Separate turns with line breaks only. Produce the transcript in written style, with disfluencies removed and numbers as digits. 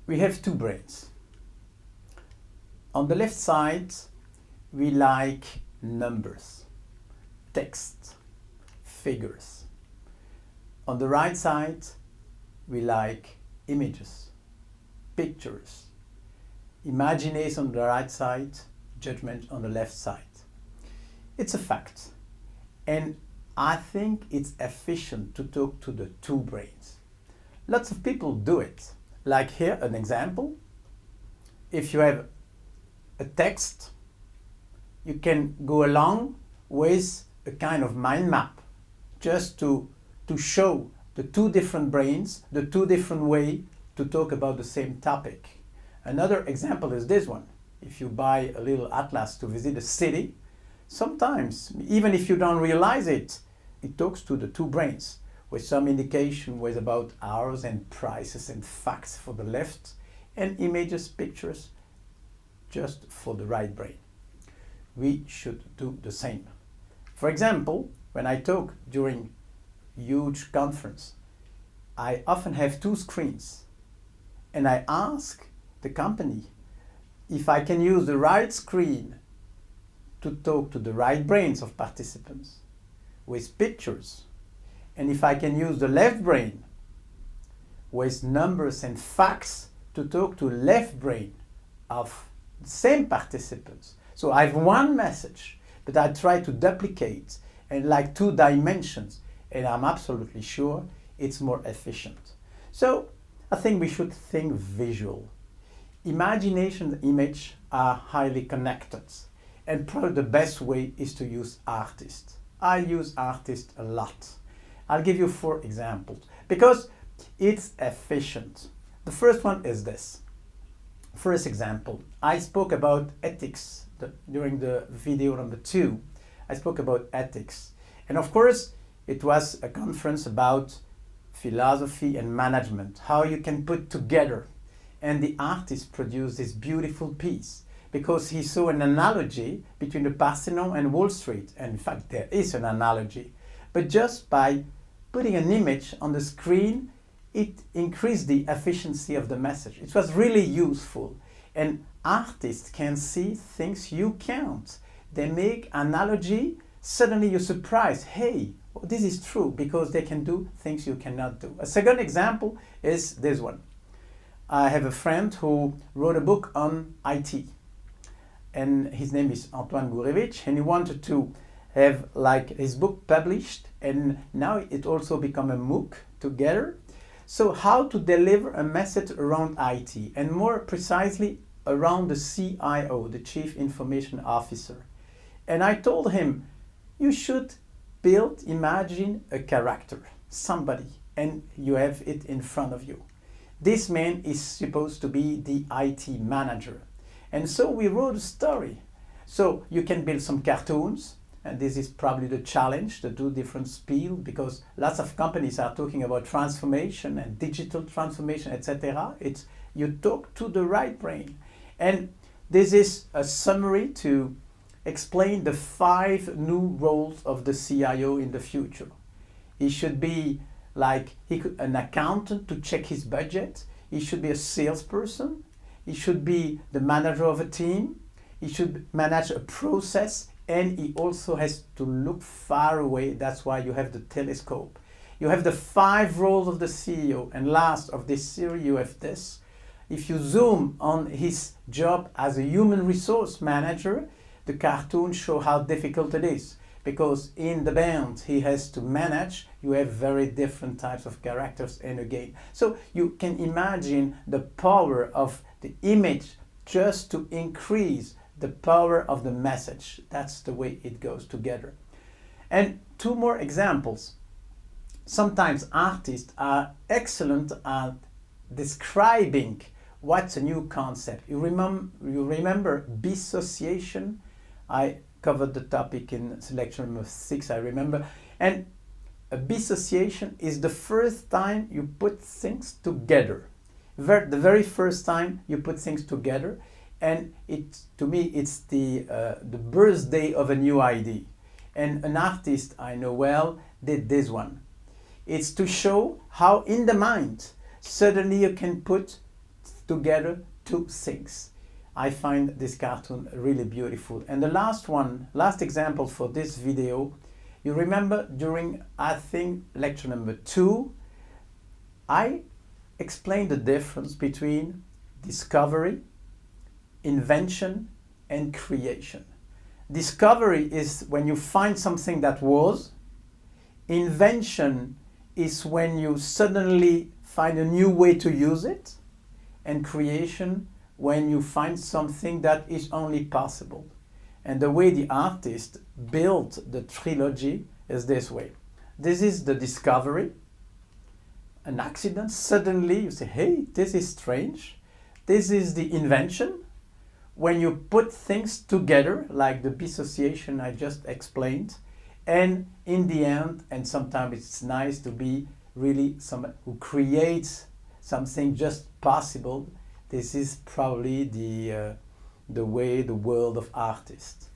We have two brains. On the left side, we like numbers, text, figures. On the right side, we like images, pictures, imagination on the right side, judgment on the left side. It's a fact. And I think it's efficient to talk to the two brains. Lots of people do it. Like here, an example. If you have a text, you can go along with a kind of mind map just to show the two different brains, the two different ways to talk about the same topic. Another example is this one. If you buy a little atlas to visit a city, sometimes, even if you don't realize it, it talks to the two brains with some indication with about hours and prices and facts for the left and images, pictures just for the right brain. We should do the same. For example, when I talk during huge conference, I often have two screens and I ask the company if I can use the right screen to talk to the right brains of participants with pictures, and if I can use the left brain with numbers and facts to talk to left brain of the same participants. So I have one message, but I try to duplicate and like two dimensions, and I'm absolutely sure it's more efficient. So I think we should think visual. Imagination and image are highly connected, and probably the best way is to use artists. I use artists a lot. I'll give you 4 examples because it's efficient. The first one is this. First example, I spoke about ethics during the video number 2. I spoke about ethics. And of course, it was a conference about philosophy and management, how you can put together. And the artist produced this beautiful piece because he saw an analogy between the Parthenon and Wall Street. And in fact, there is an analogy. But just by putting an image on the screen, it increased the efficiency of the message. It was really useful. And artists can see things you can't. They make analogy, suddenly you're surprised. Hey, this is true, because they can do things you cannot do. A second example is this one. I have a friend who wrote a book on IT. And his name is Antoine Gurevich, and he wanted to have like his book published, and now it also become a MOOC together. So how to deliver a message around IT, and more precisely around the CIO, the Chief Information Officer. And I told him, you should imagine a character, somebody, and you have it in front of you. This man is supposed to be the IT manager. And so we wrote a story. So you can build some cartoons, and this is probably the challenge, to do different speed, because lots of companies are talking about transformation and digital transformation, etc. You talk to the right brain. And this is a summary to explain the 5 new roles of the CIO in the future. He should be like an accountant to check his budget. He should be a salesperson. He should be the manager of a team. He should manage a process, and he also has to look far away. That's why you have the telescope. You have the 5 roles of the CEO, and last of this series you have this. If you zoom on his job as a human resource manager, the cartoon shows how difficult it is, because in the band he has to manage, you have very different types of characters, and again. So you can imagine the power of the image just to increase the power of the message. That's the way it goes together. And 2 more examples. Sometimes artists are excellent at describing what's a new concept. You remember dissociation? I covered the topic in lecture number 6, I remember. And a dissociation is the first time you put things together. The very first time you put things together, and to me it's the birthday of a new idea. And an artist I know well did this one. It's to show how in the mind suddenly you can put together two things. I find this cartoon really beautiful. And the last example for this video, you remember during, I think, lecture number 2, I explained the difference between discovery, invention, and creation. Discovery is when you find something that was. Invention is when you suddenly find a new way to use it. And creation, when you find something that is only possible. And the way the artist built the trilogy is this way. This is the discovery, an accident, suddenly you say, hey, this is strange. This is the invention, when you put things together, like the dissociation I just explained, and in the end, and sometimes it's nice to be really someone who creates something just possible. This is probably the way the world of artists.